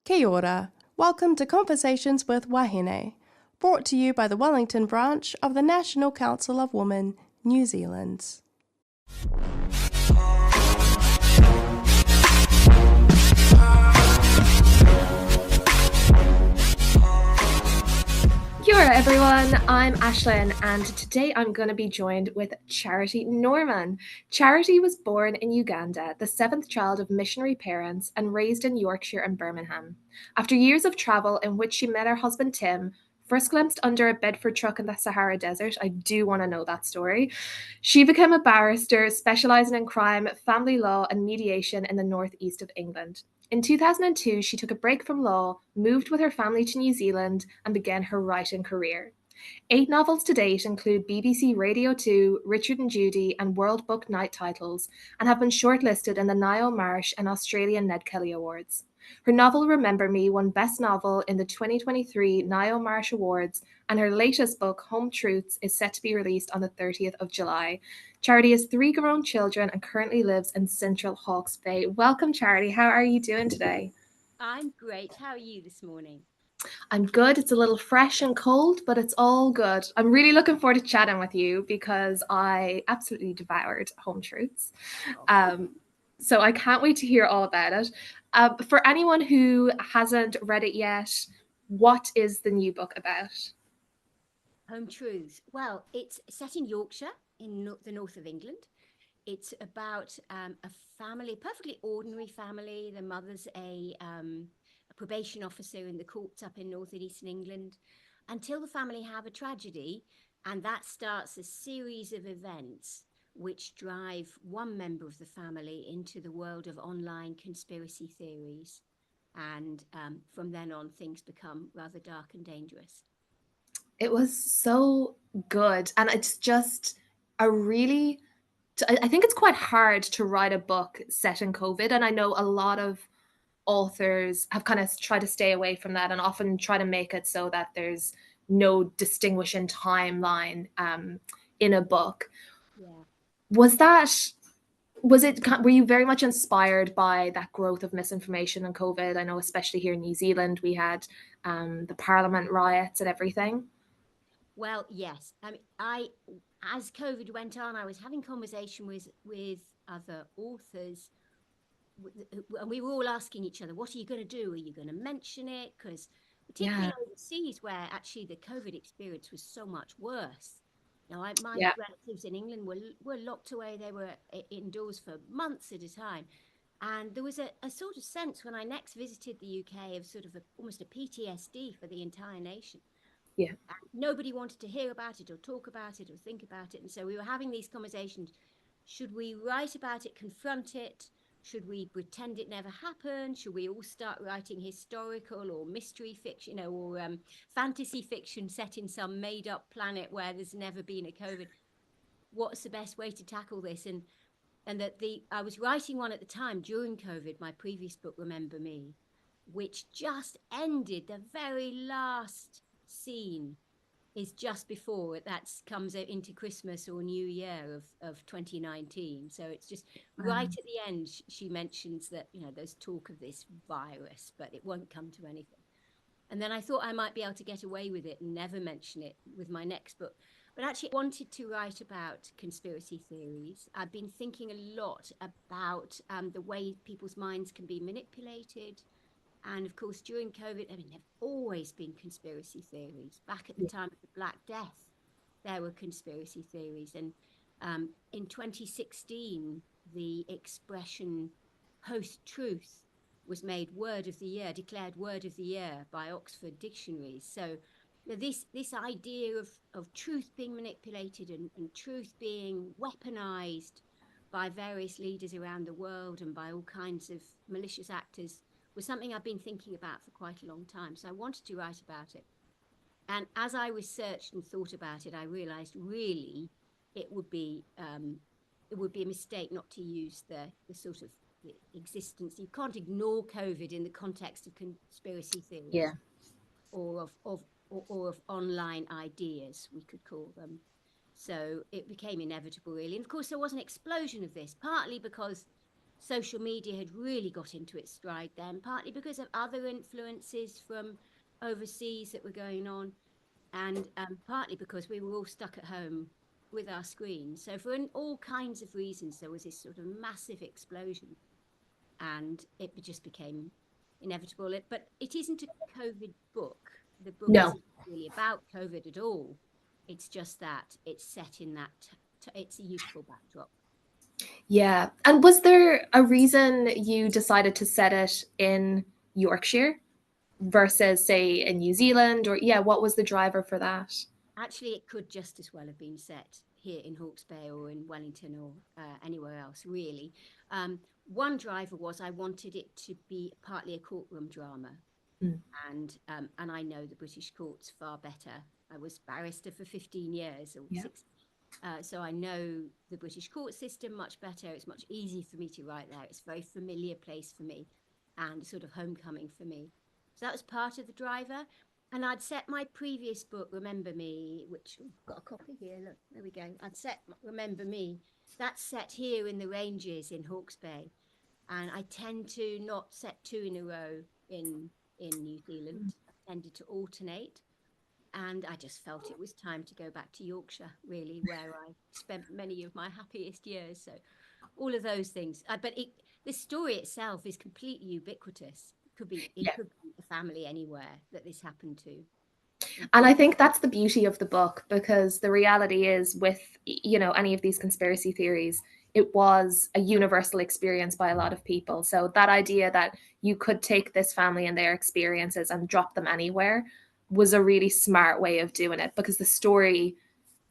Kia ora. Welcome to Conversations with Wahine, brought to you by the Wellington branch of the National Council of Women, New Zealand. Kia ora everyone, I'm Ashlyn and today I'm going to be joined with Charity Norman. Charity was born in Uganda, the seventh child of missionary parents and raised in Yorkshire and Birmingham. After years of travel in which she met her husband Tim, first glimpsed under a Bedford truck in the Sahara Desert, I do want to know that story, she became a barrister specialising in crime, family law and mediation in the northeast of England. In 2002, she took a break from law, moved with her family to New Zealand, and began her writing career. 8 novels to date include BBC Radio 2, Richard and Judy, and World Book Night titles, and have been shortlisted in the Niall Marsh and Australian Ned Kelly Awards. Her novel Remember Me won Best Novel in the 2023 Niall Marsh Awards, and her latest book, Home Truths, is set to be released on the 30th of July. Charity has 3 grown children and currently lives in Central Hawke's Bay. Welcome, Charity. How are you doing today? I'm great. How are you this morning? I'm good. It's a little fresh and cold, but it's all good. I'm really looking forward to chatting with you because I absolutely devoured Home Truths. So I can't wait to hear all about it. For anyone who hasn't read it yet, what is the new book about? Home Truths. Well, it's set in Yorkshire, in the north of England. It's about a family, perfectly ordinary family. The mother's a probation officer in the courts up in north and eastern England, until the family have a tragedy, and that starts a series of events which drive one member of the family into the world of online conspiracy theories. And from then on, things become rather dark and dangerous. It was so good. And it's just I think it's quite hard to write a book set in COVID. And I know a lot of authors have kind of tried to stay away from that and often try to make it so that there's no distinguishing timeline in a book. Yeah. Were you very much inspired by that growth of misinformation and COVID? I know especially here in New Zealand, we had the Parliament riots and everything. Well, yes. I mean, as COVID went on, I was having conversation with other authors, and we were all asking each other, what are you going to do? Are you going to mention it? Because particularly overseas, where actually the COVID experience was so much worse. Now, my relatives in England were locked away. They were indoors for months at a time. And there was a sort of sense when I next visited the UK of sort of almost a PTSD for the entire nation. Yeah. And nobody wanted to hear about it or talk about it or think about it. And so we were having these conversations. Should we write about it, confront it? Should we pretend it never happened? Should we all start writing historical or mystery fiction, or fantasy fiction set in some made-up planet where there's never been a COVID? What's the best way to tackle this? And I was writing one at the time during COVID, my previous book, Remember Me, which just ended. The very last scene is just before that comes into Christmas or New Year of 2019. So it's just right at the end, she mentions that, there's talk of this virus, but it won't come to anything. And then I thought I might be able to get away with it and never mention it with my next book. But actually I wanted to write about conspiracy theories. I've been thinking a lot about the way people's minds can be manipulated. And of course, during COVID, there've always been conspiracy theories. Back at the time of the Black Death, there were conspiracy theories. And in 2016, the expression post-truth was made word of the year, declared word of the year by Oxford Dictionaries. So this idea of truth being manipulated and truth being weaponized by various leaders around the world and by all kinds of malicious actors was something I've been thinking about for quite a long time. So I wanted to write about it. And as I researched and thought about it, I realized really it would be a mistake not to use the sort of existence. You can't ignore COVID in the context of conspiracy theories. Yeah. or of online ideas, we could call them. So it became inevitable, really. And of course, there was an explosion of this, partly because social media had really got into its stride then, partly because of other influences from overseas that were going on, and partly because we were all stuck at home with our screens. So for all kinds of reasons, there was this sort of massive explosion, and it just became inevitable. But it isn't a COVID book. The book No. isn't really about COVID at all. It's just that it's set in that, it's a youthful backdrop. Yeah. And was there a reason you decided to set it in Yorkshire versus, say, in New Zealand? Or, yeah, what was the driver for that? Actually, it could just as well have been set here in Hawke's Bay or in Wellington or anywhere else, really. One driver was I wanted it to be partly a courtroom drama. Mm. And I know the British courts far better. I was barrister for 15 years or Yeah. 6. So I know the British court system much better. It's much easier for me to write there. It's a very familiar place for me and sort of homecoming for me. So that was part of the driver. And I'd set my previous book, Remember Me, which I've got a copy here. Look, there we go. I'd set Remember Me. That's set here in the Ranges in Hawke's Bay. And I tend to not set 2 in a row in New Zealand. I tended to alternate. And I just felt it was time to go back to Yorkshire, really, where I spent many of my happiest years. So all of those things. But the story itself is completely ubiquitous. It could be a family anywhere that this happened to. And I think that's the beauty of the book, because the reality is, with, you know, any of these conspiracy theories, it was a universal experience by a lot of people. So that idea that you could take this family and their experiences and drop them anywhere was a really smart way of doing it, because the story,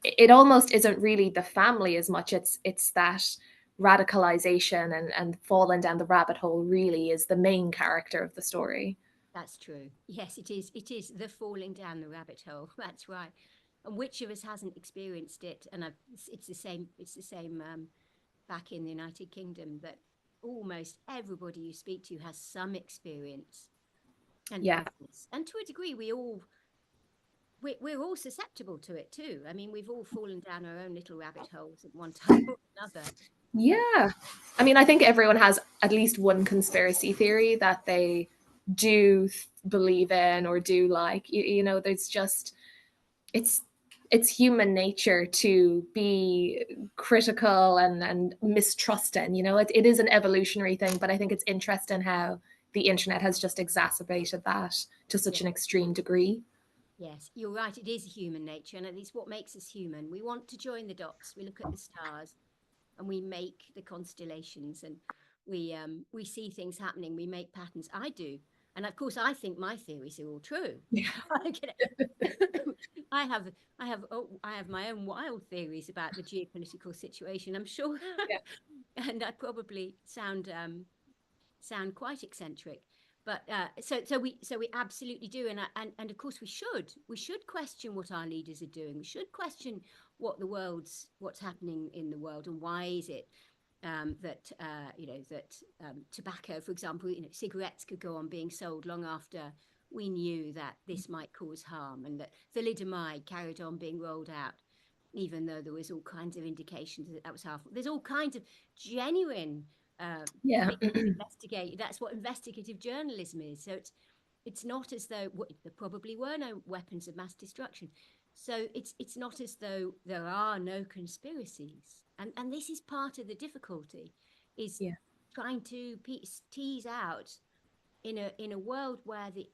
it almost isn't really the family as much. It's that radicalization and falling down the rabbit hole really is the main character of the story. That's true. Yes, it is. It is the falling down the rabbit hole. That's right. And which of us hasn't experienced it? And it's the same. It's the same back in the United Kingdom, that almost everybody you speak to has some experience. And Yeah. And to a degree, we're all susceptible to it too. I mean, we've all fallen down our own little rabbit holes at one time or another. Yeah. I mean, I think everyone has at least one conspiracy theory that they do believe in or do like. You know, there's just, it's human nature to be critical and mistrusting. You know, it is an evolutionary thing, but I think it's interesting how the internet has just exacerbated that to such an extreme degree. Yes, you're right. It is human nature, and it's what makes us human. We want to join the dots. We look at the stars, and we make the constellations, and we see things happening. We make patterns. I do, and of course, I think my theories are all true. Yeah. I have my own wild theories about the geopolitical situation, I'm sure, Yeah. and I probably sound quite eccentric. But so we absolutely do, and of course we should question what our leaders are doing. We should question what's happening in the world, and why is it that tobacco, for example, cigarettes could go on being sold long after we knew that this might cause harm, and that thalidomide carried on being rolled out even though there was all kinds of indications that was harmful. There's all kinds of genuine investigate. That's what investigative journalism is. So it's not as though there probably were no weapons of mass destruction. So it's not as though there are no conspiracies. And this is part of the difficulty, is trying to tease out in a world where the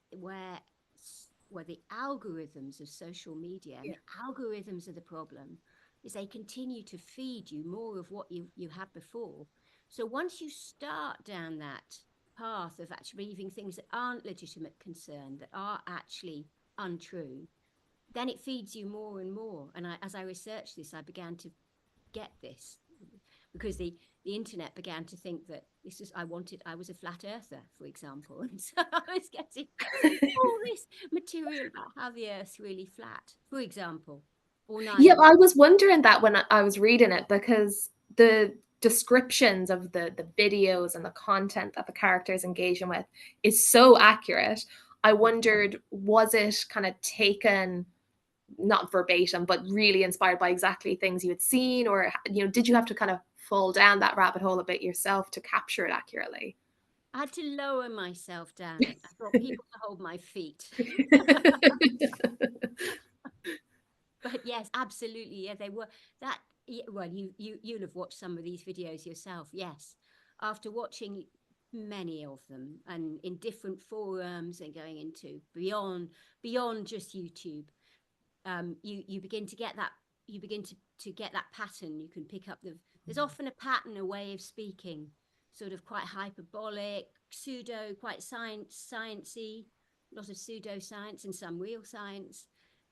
algorithms of social media and the algorithms are the problem, is they continue to feed you more of what you had before. So once you start down that path of actually believing things that aren't legitimate concern, that are actually untrue, then it feeds you more and more. And as I researched this, I began to get this, because the internet began to think that I was a flat earther, for example. And so I was getting all this material about how the earth's really flat, for example. Yeah, I was wondering that when I was reading it, because the descriptions of the videos and the content that the characters engaging with is so accurate. I wondered, was it kind of taken not verbatim, but really inspired by exactly things you had seen, or did you have to kind of fall down that rabbit hole a bit yourself to capture it accurately? I had to lower myself down. I got people to hold my feet. But yes, absolutely. Yeah, they were that. Well, you'll have watched some of these videos yourself. Yes, after watching many of them and in different forums and going into beyond just YouTube, you begin to get that you begin to get that pattern. You can pick up there's often a pattern, a way of speaking, sort of quite hyperbolic, pseudo, quite sciencey, a lot of pseudoscience and some real science,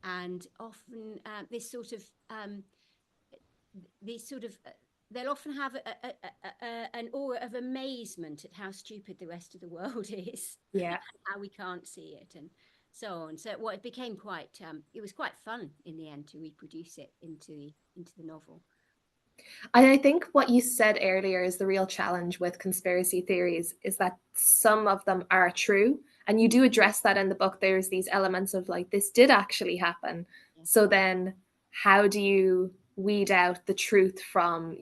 and often these sort of they'll often have an aura of amazement at how stupid the rest of the world is, Yeah. how we can't see it, and so on. So it became quite it was quite fun in the end to reproduce it into the novel. I think what you said earlier is the real challenge with conspiracy theories is that some of them are true. And you do address that in the book. There's these elements of like, this did actually happen. Yeah. So then how do you weed out the truth from,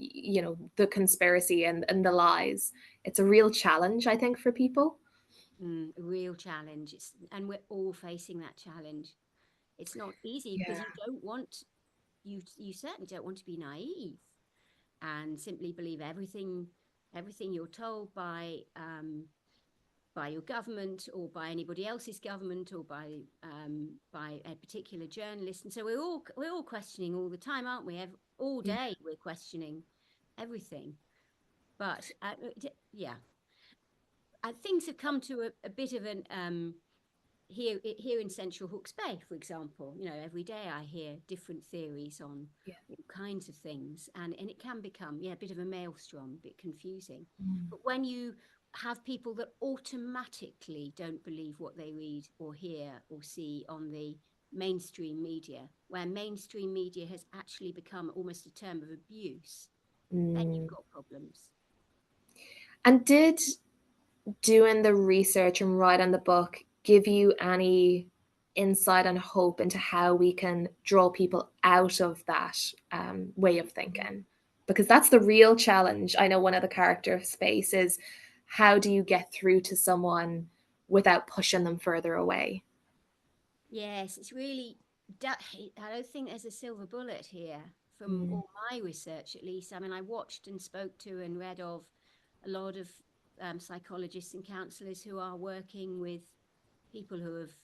the conspiracy and the lies? It's a real challenge, I think, for people. A real challenge. And we're all facing that challenge. It's not easy because Yeah. you certainly don't want to be naive and simply believe everything you're told by your government or by anybody else's government or by a particular journalist. And so we're all questioning all the time, aren't we? All Yeah. day we're questioning everything. But yeah, things have come to a bit of an here in Central Hawke's Bay, for example. Every day I hear different theories on Yeah. all kinds of things, and it can become a bit of a maelstrom, a bit confusing. Mm. But when you have people that automatically don't believe what they read or hear or see on the mainstream media, where mainstream media has actually become almost a term of abuse, then you've Mm. got problems. And did doing the research and writing the book give you any insight and hope into how we can draw people out of that way of thinking? Because that's the real challenge. I know one of the characters face is, how do you get through to someone without pushing them further away? Yes, it's really. I don't think there's a silver bullet here from Mm. all my research, at least. I mean, I watched and spoke to and read of a lot of psychologists and counselors who are working with people who have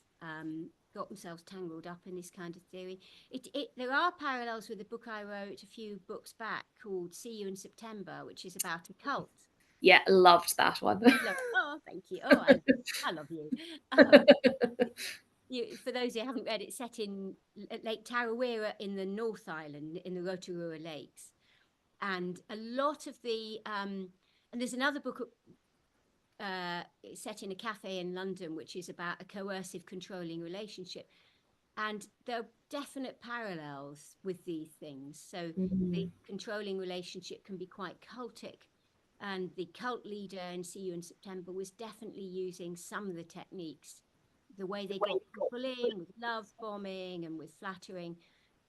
got themselves tangled up in this kind of theory. There are parallels with a book I wrote a few books back called See You in September, which is about a cult. Yeah, loved that one. Oh, thank you. Oh, I love you. For those who haven't read it, set in Lake Tarawera in the North Island, in the Rotorua Lakes. And a lot of and there's another book set in a cafe in London, which is about a coercive, controlling relationship. And there are definite parallels with these things. So the Mm. controlling relationship can be quite cultic. And the cult leader in See You in September was definitely using some of the techniques, the way they got people in with love bombing and with flattering.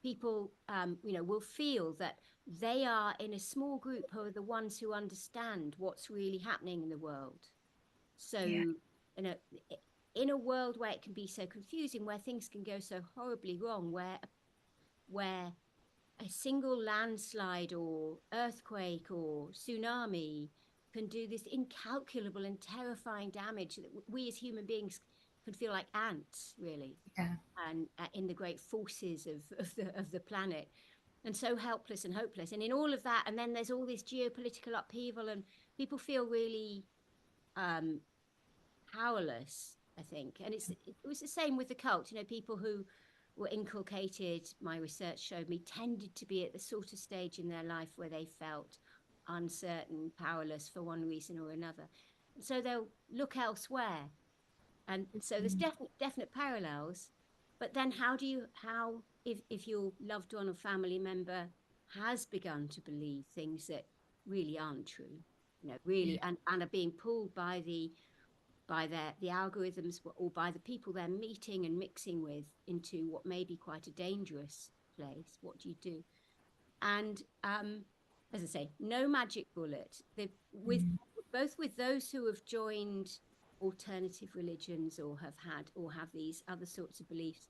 People, will feel that they are in a small group who are the ones who understand what's really happening in the world. So, Yeah. in a world where it can be so confusing, where things can go so horribly wrong, where a single landslide or earthquake or tsunami can do this incalculable and terrifying damage that we as human beings can feel like ants, really, Yeah. and in the great forces of the planet, and so helpless and hopeless. And in all of that, and then there's all this geopolitical upheaval, and people feel really um, powerless, I think. And it was the same with the cult. People who were inculcated, my research showed me, tended to be at the sort of stage in their life where they felt uncertain, powerless for one reason or another. And so they'll look elsewhere. And so there's definite parallels. But then how if your loved one or family member has begun to believe things that really aren't true, really, Yeah. and are being pulled by by the algorithms or by the people they're meeting and mixing with into what may be quite a dangerous place. What do you do? And as I say, no magic bullet. With Mm. both with those who have joined alternative religions or have these other sorts of beliefs,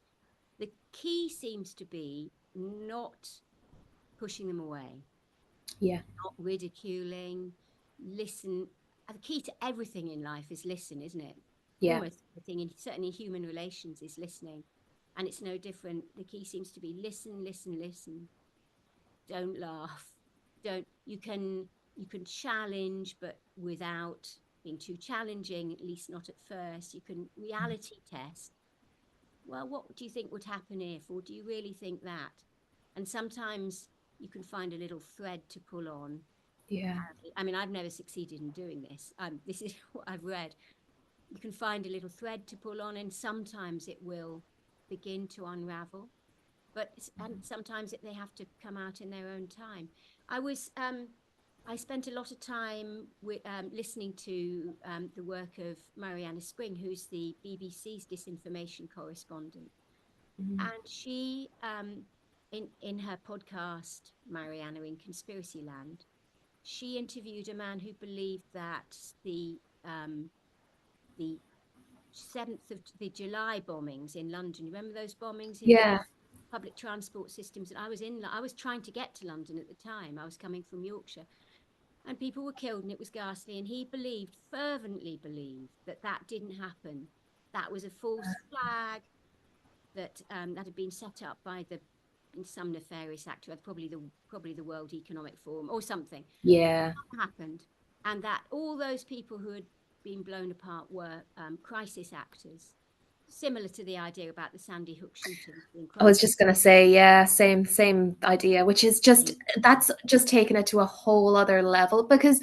the key seems to be not pushing them away, Yeah. not ridiculing, listen. The key to everything in life is listen, isn't it? Yeah. Almost everything, certainly human relations, is listening. And it's no different. The key seems to be listen, listen, listen. Don't laugh. Don't you can challenge, but without being too challenging, at least not at first. You can reality test. Well, what do you think would happen if, or do you really think that? And sometimes you can find a little thread to pull on. Yeah. I mean, I've never succeeded in doing this. This is what I've read. You can find a little thread to pull on, and sometimes it will begin to unravel. And sometimes they have to come out in their own time. I spent a lot of time listening to the work of Mariana Spring, who's the BBC's disinformation correspondent, Mm. and she, in her podcast Mariana in Conspiracy Land, she interviewed a man who believed that the 7th of the July bombings in London. Remember those bombings in the Yeah. public transport systems? And I was trying to get to London at the time. I was coming from Yorkshire, and people were killed, and it was ghastly. And he fervently believed, that didn't happen. That was a false flag that had been set up by some nefarious actor, probably the World Economic Forum or something. Yeah. Happened, and that all those people who had been blown apart were crisis actors, similar to the idea about the Sandy Hook shooting in I was crisis. just gonna say, yeah, same idea, which is just that's just taking it to a whole other level because,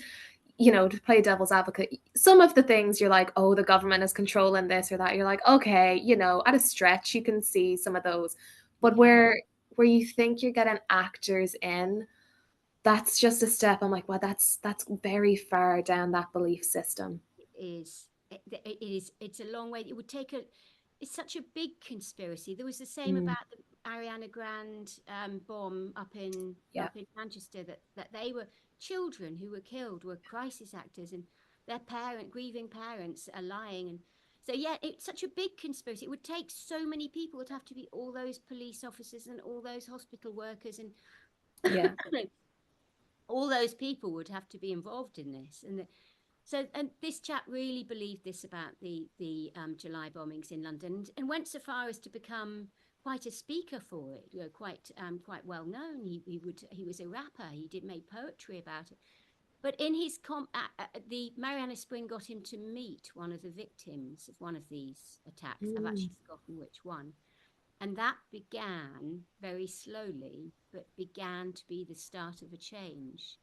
to play devil's advocate, some of the things you're like, oh, the government is controlling this or that. You're like, okay, at a stretch, you can see some of those. But Yeah, where you think you're getting actors in, that's just a step. I'm like, well, that's very far down that belief system. it is. It is. It's a long way. It would take a. It's such a big conspiracy. There was the same Mm, about the Ariana Grande bomb yeah. up in Manchester. That they were children who were killed were crisis actors, and their grieving parents are lying. And so yeah, it's such a big conspiracy. It would take so many people. It'd have to be all those police officers and all those hospital workers and Yeah. all those people would have to be involved in this. And this chap really believed this about the July bombings in London, and went so far as to become quite a speaker for it. Quite well known. He was a rapper. He did make poetry about it. But in the Mariana Spring got him to meet one of the victims of one of these attacks. I've Mm, actually forgotten which one. And that began very slowly, but began to be the start of a change.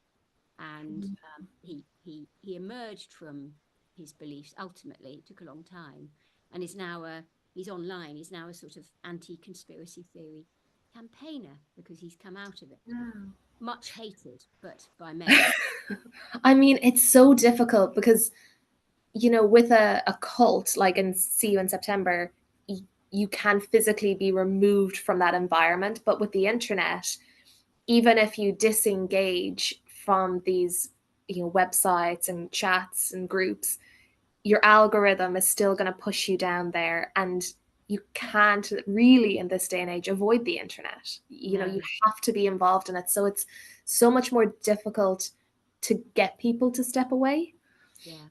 And mm. he emerged from his beliefs. Ultimately, it took a long time, and he's online. He's now a sort of anti-conspiracy theory campaigner because he's come out of it. Yeah. Much hated, but by many. I mean, it's so difficult because with a cult like in See You in September, you can physically be removed from that environment. But with the internet, even if you disengage from these, websites and chats and groups, your algorithm is still going to push you down there. And you can't really, in this day and age, avoid the internet. You No, have to be involved in it. So it's so much more difficult to get people to step away. yeah,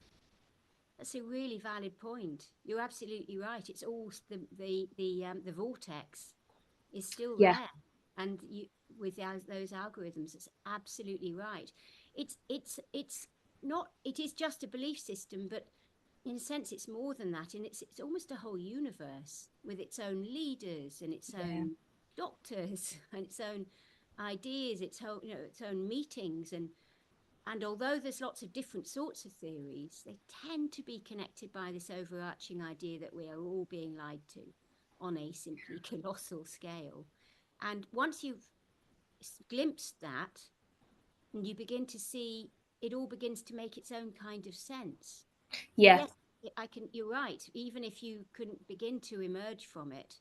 that's a really valid point. You're absolutely right. It's all the vortex is still Yeah. there, and with those algorithms, it's absolutely right. It's not. It is just a belief system, but in a sense, it's more than that. And it's almost a whole universe with its own leaders and its Yeah. own doctors and its own ideas, its own meetings. And although there's lots of different sorts of theories, they tend to be connected by this overarching idea that we are all being lied to on a simply colossal scale. And once you've glimpsed that, and you begin to see, it all begins to make its own kind of sense. Yeah. Yes, I can, you're right. Even if you couldn't begin to emerge from it,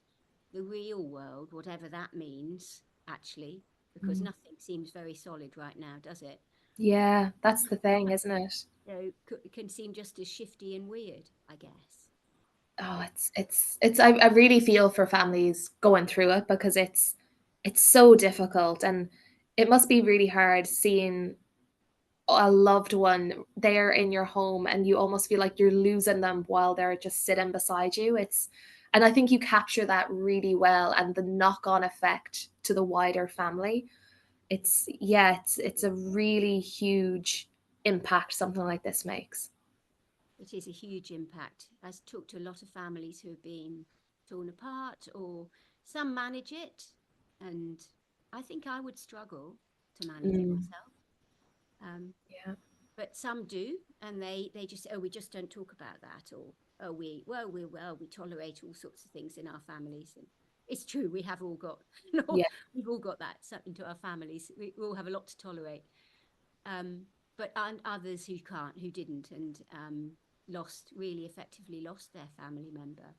the real world, whatever that means, actually, because Mm. nothing seems very solid right now, does it? Yeah, that's the thing, isn't it? Can seem just as shifty and weird, I guess. Oh, I really feel for families going through it because it's so difficult, and it must be really hard seeing a loved one there in your home and you almost feel like you're losing them while they're just sitting beside you. And I think you capture that really well, and the knock-on effect to the wider family. It's a really huge impact something like this makes. It is a huge impact. I've talked to a lot of families who have been torn apart, or some manage it, and I think I would struggle to manage it Mm, myself. Um, yeah. but some do, and they just say, oh, we just don't talk about that, or oh, we tolerate all sorts of things in our families. And it's true, we have all got Yeah. we've all got that into our families. We all have a lot to tolerate. um, but and others who can't, who didn't, and really effectively lost their family member.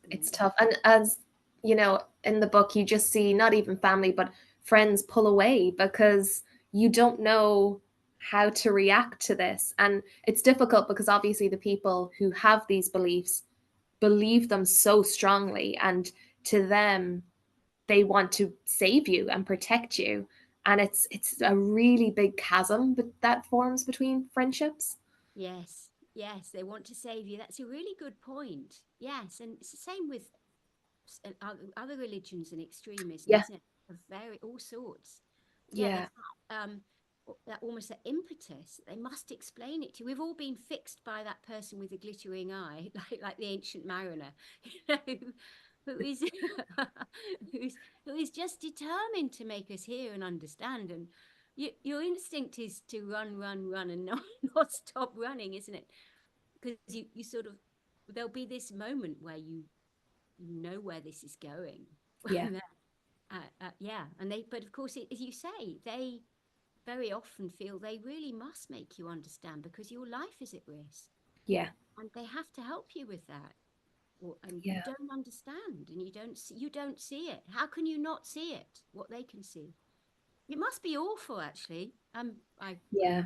It's And tough. And as you know, in the book, you just see not even family, but friends pull away because you don't know how to react to this. And it's difficult because obviously the people who have these beliefs believe them so strongly. And to them, they want to save you and protect you. And it's a really big chasm that forms between friendships. yes, yes, they want to save you. That's a really good point. Yes, and it's the same with other religions and extremism, Yeah. isn't it? Of very all sorts. Yeah, Yeah. there's that almost that impetus. They must explain it to you. We've all been fixed by that person with the glittering eye, like the ancient mariner, you know, who is who is just determined to make us hear and understand. And your instinct is to run, run, run, and not not stop running, isn't it? Because you sort of, there'll be this moment where you know where this is going. Yeah. Yeah, and they, but of course, as you say, they very often feel they really must make you understand because your life is at risk, Yeah. and they have to help you with that. And you Yeah. don't understand, and you don't see it. How can you not see it? What they can see. It must be awful, actually. I Yeah.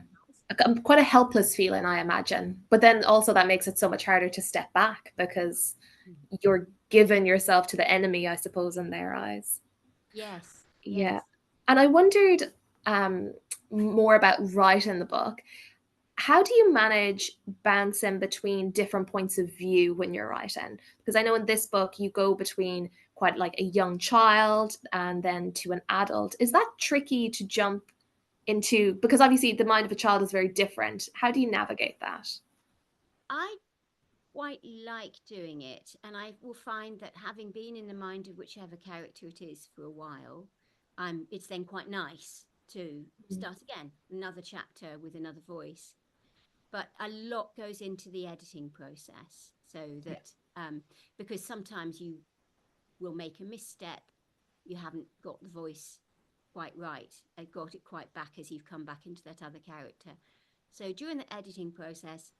Quite a helpless feeling, I imagine. But then also that makes it so much harder to step back because you're giving yourself to the enemy, I suppose, in their eyes. yes, Yeah. yes. And I wondered um, more about writing the book. How do you manage bouncing between different points of view when you're writing? Because I know in this book you go between quite like a young child and then to an adult. Is that tricky to jump into? Because obviously the mind of a child is very different. How do you navigate that? I quite like doing it, and I will find that having been in the mind of whichever character it is for a while, it's then quite nice to start again, another chapter with another voice. But a lot goes into the editing process, so Yeah. that because sometimes you will make a misstep, you haven't got the voice quite right, got it quite back as you've come back into that other character. So during the editing process,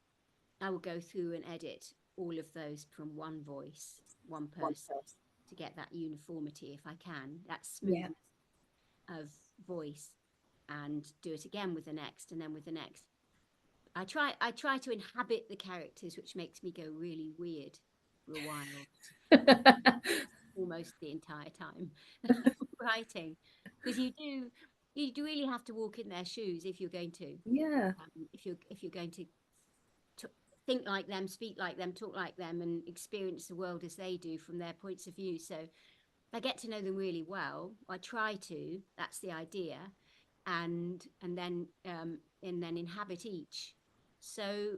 I will go through and edit all of those from one voice, one person, to get that uniformity if I can, that Yeah. smoothness of voice, and do it again with the next and then with the next. I try to inhabit the characters, which makes me go really weird for a while, almost the entire time writing, because you do really have to walk in their shoes if you're going to Yeah. if you're going to think like them, speak like them, talk like them, and experience the world as they do from their points of view. So I get to know them really well. I try to. That's the idea, and then inhabit each. So,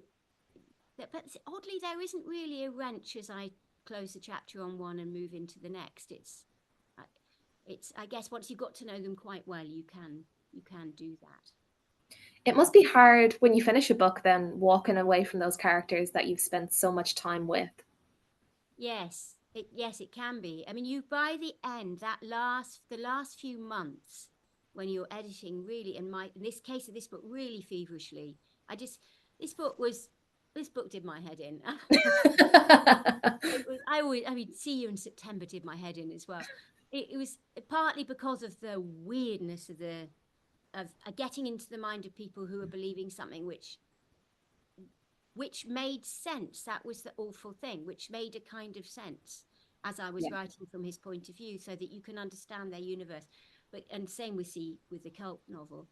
but oddly, there isn't really a wrench as I close the chapter on one and move into the next. Uh, it's. I guess once you've got to know them quite well, you can do that. It must be hard when you finish a book then walking away from those characters that you've spent so much time with. Yes, it can be. I mean, you by the end, the last few months when you're editing really, in this case of this book, really feverishly. I just This book was. this book did my head in. I mean, See You in September did my head in as well. It was partly because of the weirdness of getting into the mind of people who are believing something which made sense. That was the awful thing, which made a kind of sense as I was Yeah. writing from his point of view, so that you can understand their universe. But and same with the cult novel,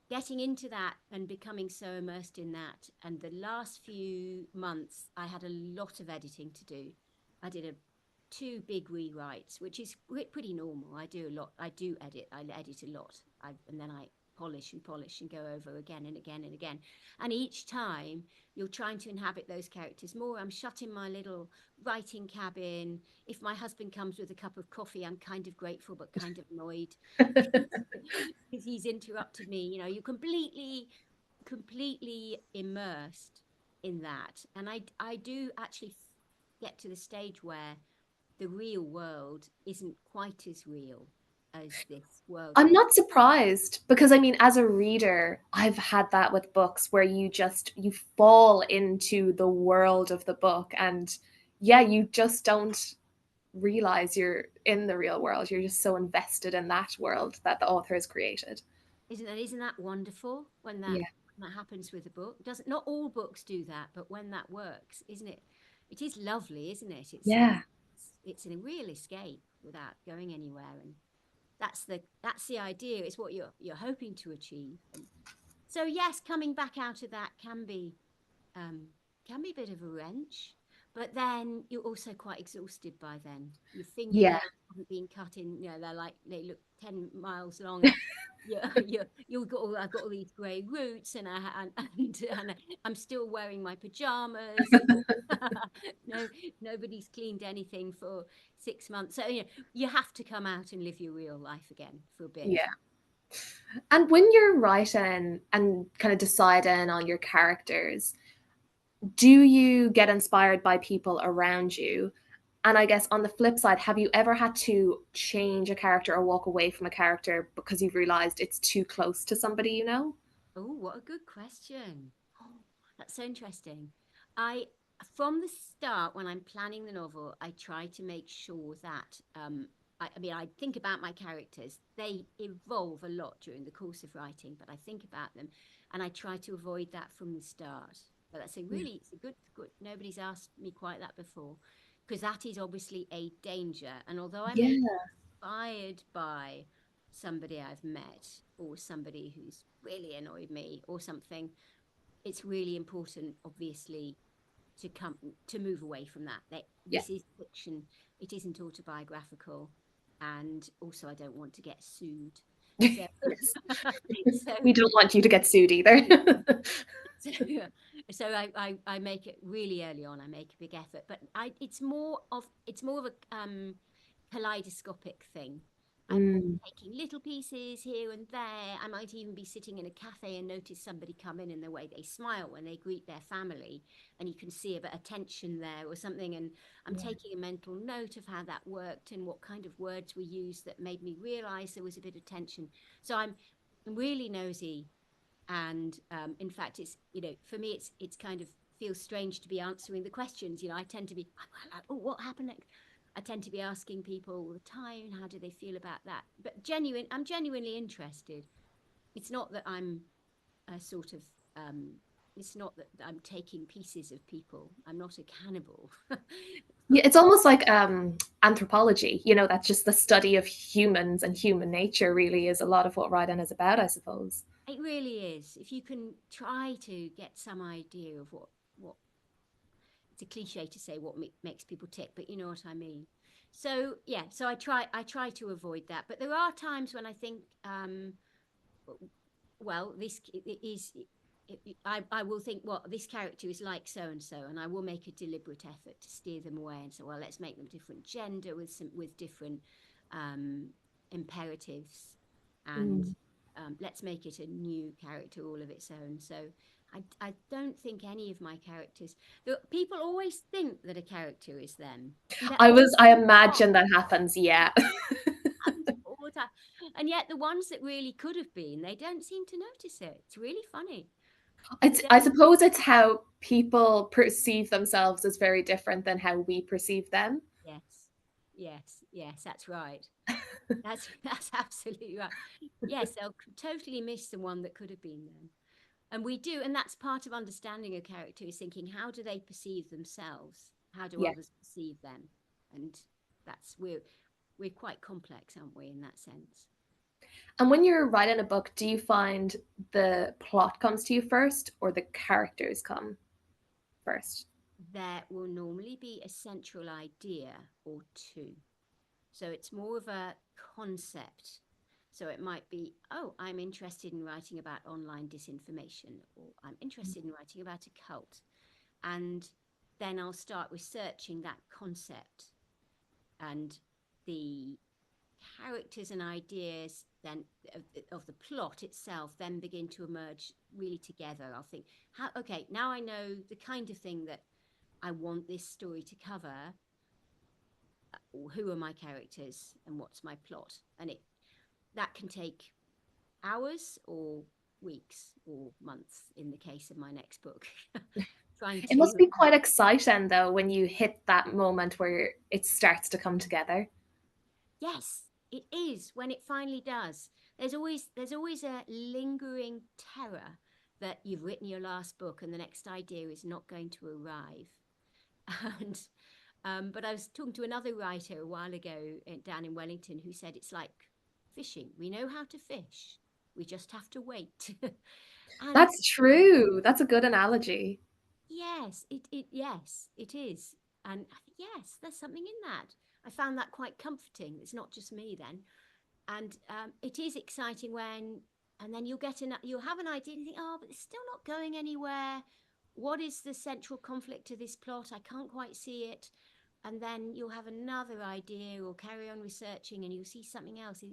getting into that and becoming so immersed in that. And the last few months, I had a lot of editing to do. I did two big rewrites, which is pretty normal. I do a lot. I do edit. I edit a lot. And then I polish and go over again and again and again. And each time you're trying to inhabit those characters more. I'm shut in my little writing cabin. If my husband comes with a cup of coffee, I'm kind of grateful but kind of annoyed because he's interrupted me. You know, you're completely immersed in that. And I do actually get to the stage where the real world isn't quite as real as this world I'm that not surprised because I mean, as a reader, I've had that with books where you fall into the world of the book and yeah, you just don't realize you're in the real world. You're just so invested in that world that the author has created. isn't that wonderful Yeah. when that happens with a book? Doesn't Not all books do that, but when that works, isn't it? It is lovely, isn't it? Yeah. It's a real escape without going anywhere, and that's the idea. It's what you're hoping to achieve. And so yes, coming back out of that um, can be a bit of a wrench, but then you're also quite exhausted by then. Your Yeah. fingernails haven't been cut in, they look 10 miles long. And I've got all these grey roots, and I'm still wearing my pajamas. No, nobody's cleaned anything for 6 months. So you have to come out and live your real life again for a bit. Yeah. And when you're writing and kind of deciding on your characters, do you get inspired by people around you? And I guess on the flip side, have you ever had to change a character or walk away from a character because you've realized it's too close to somebody you know? Oh, what a good question. Oh, that's so interesting. I, from the start, when I'm planning the novel, I try to make sure that, I mean, I think about my characters. They evolve a lot during the course of writing, but I think about them and I try to avoid that from the start. But Yeah. it's a good, nobody's asked me quite that before, because that is obviously a danger. And although I may Yeah. inspired by somebody I've met or somebody who's really annoyed me or something, it's really important, obviously, to move away from that. Yeah. This is fiction; it isn't autobiographical, and also I don't want to get sued. So, Yes. so, We don't want you to get sued either. so, so I make it really early on. I make a big effort, but it's more of a kaleidoscopic thing. I'm Mm, taking little pieces here and there. I might even be sitting in a cafe and notice somebody come in and the way they smile when they greet their family, and you can see a bit of tension there or something. And I'm yeah. taking a mental note of how that worked and what kind of words were used that made me realize there was a bit of tension. So I'm really nosy, and in fact, it's for me, it's kind of feels strange to be answering the questions. I tend to be, oh, what happened next? I tend to be asking people all the time, how do they feel about that? But I'm genuinely interested. It's not that I'm a sort of, it's not that I'm taking pieces of people. I'm not a cannibal. Yeah, it's almost like anthropology, that's just the study of humans and human nature really is a lot of what writing is about, I suppose. It really is. If you can try to get some idea of what it's a cliche to say what makes people tick, but you know what I mean. So yeah, so I try to avoid that, but there are times when I think, well, this is. I will think, well, this character is like so and so, and I will make a deliberate effort to steer them away and say, well, let's make them different gender with different um, imperatives, and Mm. let's make it a new character all of its own. So I don't think any of my characters. People always think that a character is them, and they're often I not. imagine that happens, yeah. Happens all the time. And yet the ones that really could have been, they don't seem to notice it. It's really funny. It's, I suppose it's how people perceive themselves as very different than how we perceive them. Yes, yes, yes, that's right. That's absolutely right. Yes, they'll totally miss the one that could have been them. And we do, and that's part of understanding a character is thinking, how do they perceive themselves? How do Yeah. others perceive them? And that's we're quite complex, aren't we, in that sense? And when you're writing a book, do you find the plot comes to you first or the characters come first? There will normally be a central idea or two. So it's more of a concept. So it might be, oh, I'm interested in writing about online disinformation, or I'm interested in writing about a cult. And then I'll start researching that concept, and the characters and ideas then of the plot itself then begin to emerge really together. I'll think, how, okay, now I know the kind of thing that I want this story to cover. Who are my characters and what's my plot? And it that can take hours or weeks or months in the case of my next book. Trying It must to be quite exciting though when you hit that moment where it starts to come together. Yes, it is when it finally does. There's always a lingering terror that you've written your last book and the next idea is not going to arrive. And but I was talking to another writer a while ago down in Wellington who said it's like fishing. We know how to fish. We just have to wait. And That's true. That's a good analogy. yes, yes, it is. And I think, yes, there's something in that. I found that quite comforting. It's not just me then. And it is exciting when, and then you'll have an idea and you think, oh, but it's still not going anywhere. What is the central conflict to this plot? I can't quite see it. And then you'll have another idea or carry on researching and you'll see something else.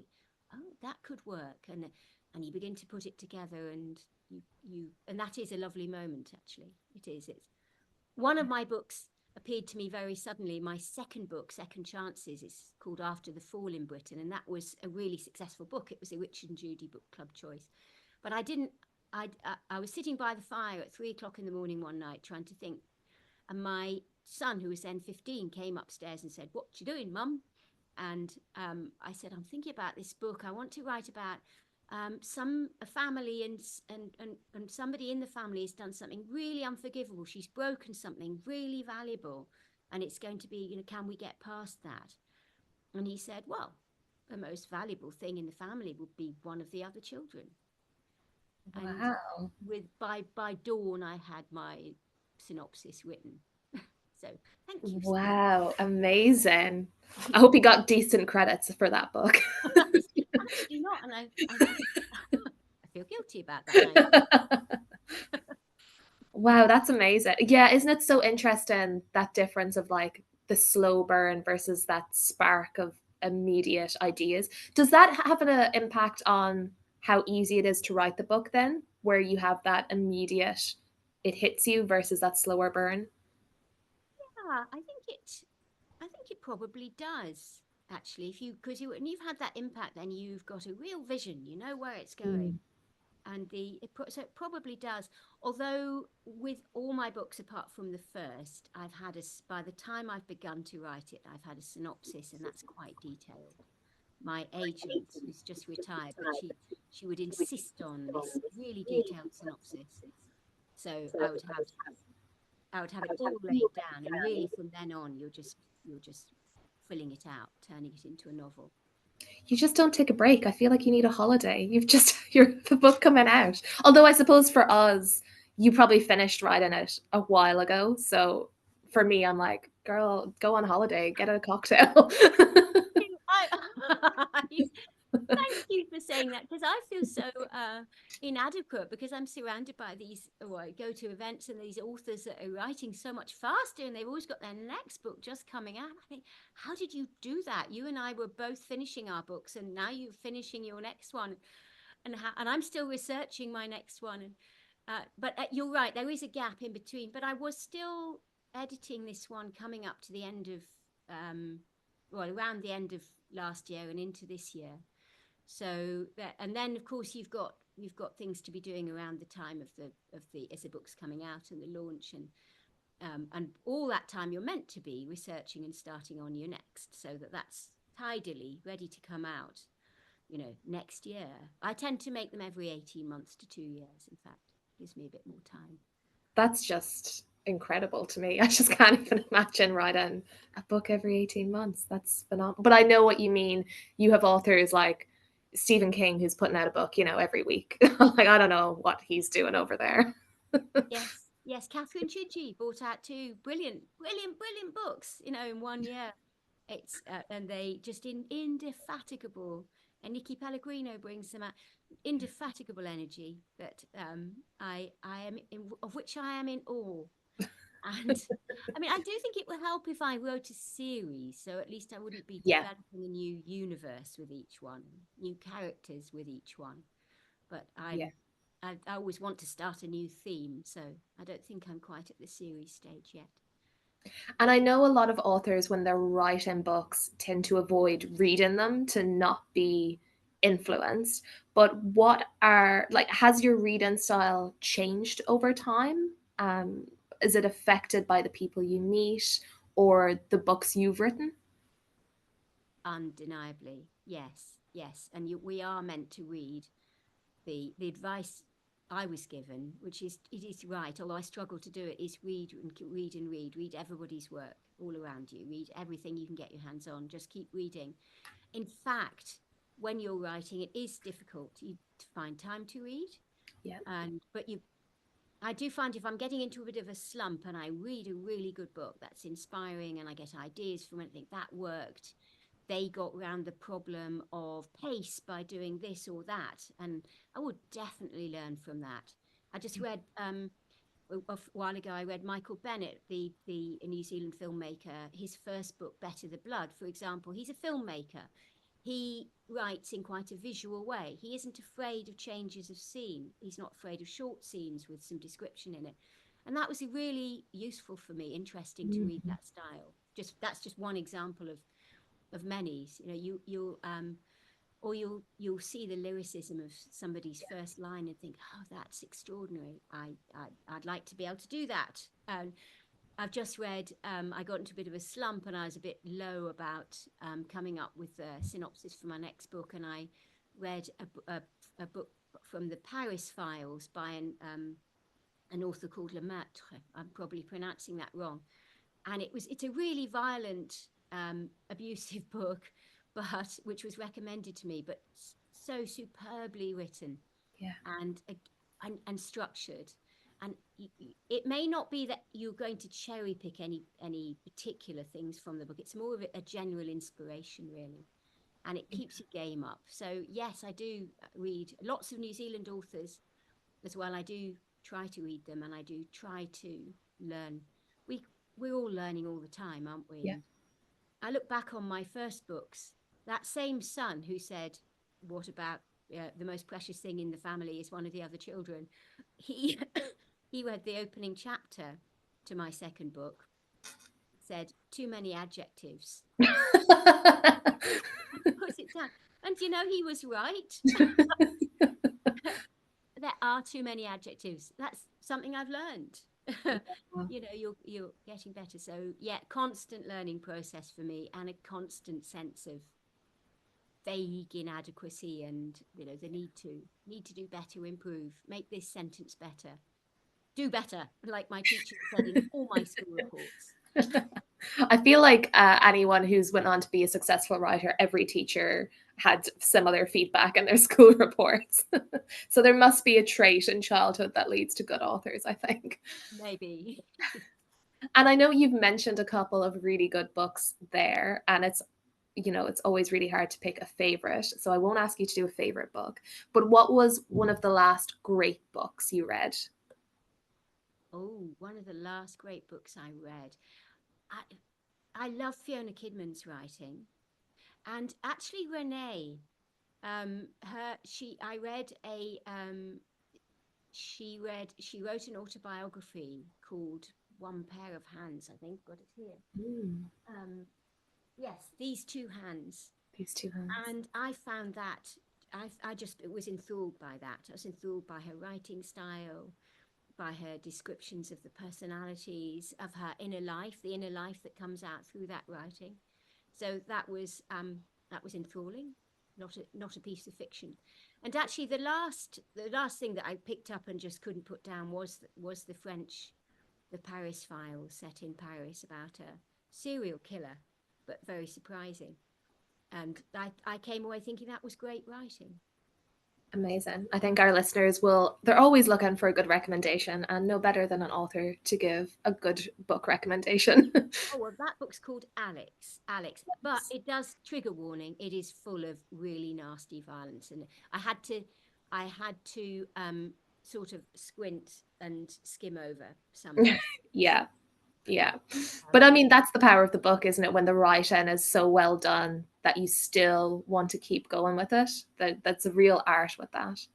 Oh, that could work. And you begin to put it together and and that is a lovely moment, actually. It is. It's one of my books appeared to me very suddenly. My second book, Second Chances, is called After the Fall in Britain, and that was a really successful book. It was a Richard and Judy Book Club choice, but I didn't. I was sitting by the fire at 3 o'clock in the morning one night trying to think, and my son, who was then 15, came upstairs and said, "What you doing, Mum?" And I said, "I'm thinking about this book. I want to write about some a family and somebody in the family has done something really unforgivable. She's broken something really valuable, and it's going to be, can we get past that?" And he said, "Well, the most valuable thing in the family would be one of the other children." And Wow. with by dawn, I had my synopsis written. So thank you so Wow, amazing. I hope you got decent credits for that book. much. Actually, not, and I feel guilty about that now. Wow, that's amazing. Yeah, isn't it so interesting that difference of like the slow burn versus that spark of immediate ideas? Does that have an impact on how easy it is to write the book then, where you have that immediate, it hits you versus that slower burn? Yeah, I think it probably does actually. If you because you and you've had that impact, then you've got a real vision. You know where it's Mm. going, and so it probably does. Although with all my books apart from the first, by the time I've begun to write it, I've had a synopsis, and that's quite detailed. My agent, who's just retired, but she would insist on this really detailed synopsis. So I would have it all laid down, and really from then on, you're just filling it out, turning it into a novel. You just don't take a break. I feel like you need a holiday. You've just you're the book coming out. Although I suppose for us, you probably finished writing it a while ago. So for me, I'm like, girl, go on holiday, get a cocktail. I, Thank you for saying that because I feel so inadequate because I'm surrounded by these, or I go to events and these authors that are writing so much faster and they've always got their next book just coming out. I think, how did you do that? You and I were both finishing our books and now you're finishing your next one. And I'm still researching my next one. But you're right, there is a gap in between. But I was still editing this one coming up to the end of, around the end of last year and into this year. So and then of course you've got you've got things to be doing around the time of the as the book's coming out and the launch, and all that time you're meant to be researching and starting on your next, so that's tidily ready to come out, next year. I tend to make them every 18 months to 2 years. In fact, gives me a bit more time. That's just incredible to me. I just can't even imagine writing a book every 18 months. That's phenomenal. But I know what you mean. You have authors like Stephen King who's putting out a book, every week. Like, I don't know what he's doing over there. Yes, Catherine Chidgey brought out two brilliant books, in one year. It's and they just indefatigable. And Nikki Pellegrino brings them out, indefatigable energy that I am of which I am in awe. And I mean, I do think it would help if I wrote a series, so at least I wouldn't be Yeah. developing a new universe with each one, new characters with each one. But Yeah. I always want to start a new theme, so I don't think I'm quite at the series stage yet. And I know a lot of authors, when they're writing books, tend to avoid reading them to not be influenced. But has your reading style changed over time? Is it affected by the people you meet or the books you've written? Undeniably, yes, and we are meant to read. The advice I was given, which it is right, although I struggle to do it, is read everybody's work all around you, read everything you can get your hands on, just keep reading. In fact, when you're writing, it is difficult to find time to read. Yeah. But I do find if I'm getting into a bit of a slump and I read a really good book that's inspiring and I get ideas from it, I think that worked. They got around the problem of pace by doing this or that. And I would definitely learn from that. I just read a while ago, I read Michael Bennett, the New Zealand filmmaker, his first book, Better the Blood, for example. He's a filmmaker. He writes in quite a visual way. He isn't afraid of changes of scene. He's not afraid of short scenes with some description in it. And that was really useful for me, interesting to read that style. That's just one example of many. You'll see the lyricism of somebody's first line and think, oh, that's extraordinary. I'd like to be able to do that. And I've just read, I got into a bit of a slump and I was a bit low about coming up with a synopsis for my next book. And I read a book from the Paris Files by an author called Lemaitre. I'm probably pronouncing that wrong. And it's a really violent, abusive book, but which was recommended to me, but so superbly written. Yeah. And structured. And it may not be that you're going to cherry pick any particular things from the book. It's more of a general inspiration, really, and it keeps your game up. So yes, I do read lots of New Zealand authors as well. I do try to read them, and I do try to learn. We're all learning all the time, aren't we? Yeah. And I look back on my first books. That same son who said, "What about the most precious thing in the family is one of the other children?" He he read the opening chapter to my second book, said too many adjectives, put it down, and he was right. There are too many adjectives. That's something I've learned. You're getting better. So yeah, constant learning process for me, and a constant sense of vague inadequacy and the need to do better, improve, make this sentence better, do better, like my teacher said in all my school reports. I feel like anyone who's went on to be a successful writer, every teacher had similar feedback in their school reports. So there must be a trait in childhood that leads to good authors, I think. Maybe. And I know you've mentioned a couple of really good books there, and it's always really hard to pick a favorite. So I won't ask you to do a favorite book, but what was one of the last great books you read? Oh, one of the last great books I read. I love Fiona Kidman's writing, and actually Renee, I read she wrote an autobiography called One Pair of Hands. I think got it here. Yes, These Two Hands. These Two Hands. And I found that I just was enthralled by that. I was enthralled by her writing style, by her descriptions of the personalities, of her inner life, the inner life that comes out through that writing. So that was enthralling, not a piece of fiction. And actually, the last thing that I picked up and just couldn't put down was the Paris Files, set in Paris, about a serial killer, but very surprising. And I came away thinking that was great writing. Amazing. I think our listeners they're always looking for a good recommendation, and no better than an author to give a good book recommendation. Oh, well, that book's called Alex. Alex, but it does, trigger warning. It is full of really nasty violence, and I had to sort of squint and skim over some. Yeah. Yeah. But I mean, that's the power of the book, isn't it? When the writing is so well done that you still want to keep going with it. That's a real art with that.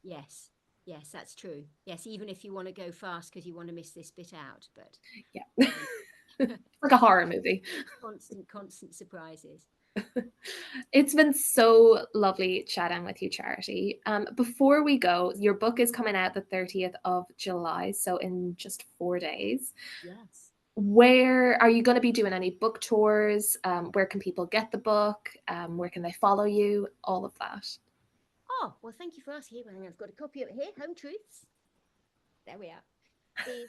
Yes, yes, that's true. Yes, even if you want to go fast because you want to miss this bit out, but Yeah. Like a horror movie. constant surprises. It's been so lovely chatting with you, Charity. Before we go, your book is coming out the 30th of July, so in just 4 days. Yes. Where are you going to be doing any book tours? Where can people get the book? Where can they follow you? All of that. Oh, well, thank you for asking. I've got a copy of it here, Home Truths. There we are. Is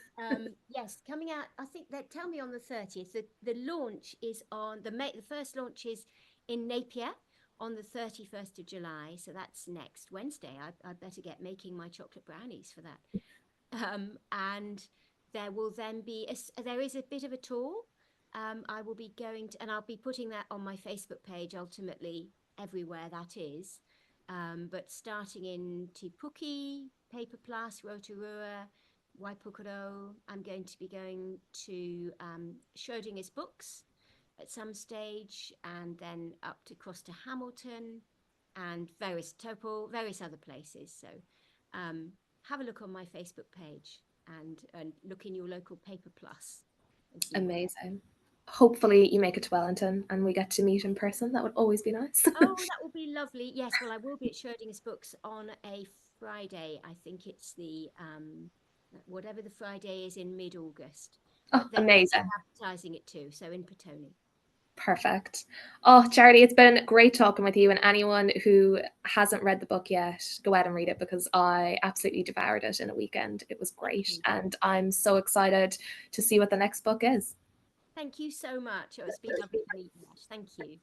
yes, coming out. I think they tell me on the 30th. The launch is on the first launch is in Napier on the 31st of July. So that's next Wednesday. I better get making my chocolate brownies for that. And there will then be there is a bit of a tour. I will be going to, and I'll be putting that on my Facebook page. Ultimately, everywhere that is. But starting in Te Puke, Paper Plus, Rotorua, Waipukuro. I'm going to be going to Schrodinger's Books at some stage, and then up to across to Hamilton and various other places. So have a look on my Facebook page and look in your local Paper Plus. Amazing. Hopefully you make it to Wellington and we get to meet in person. That would always be nice. Oh, that would be lovely. Yes, well, I will be at Schrodinger's Books on a Friday. I think it's the whatever the Friday is in mid-August. Oh, But they're amazing. advertising it too, so in Petone. Perfect. Oh, Charity, it's been great talking with you. And anyone who hasn't read the book yet, go out and read it because I absolutely devoured it in a weekend. It was great. And I'm so excited to see what the next book is. Thank you so much. It's been lovely to meet you. Thank you.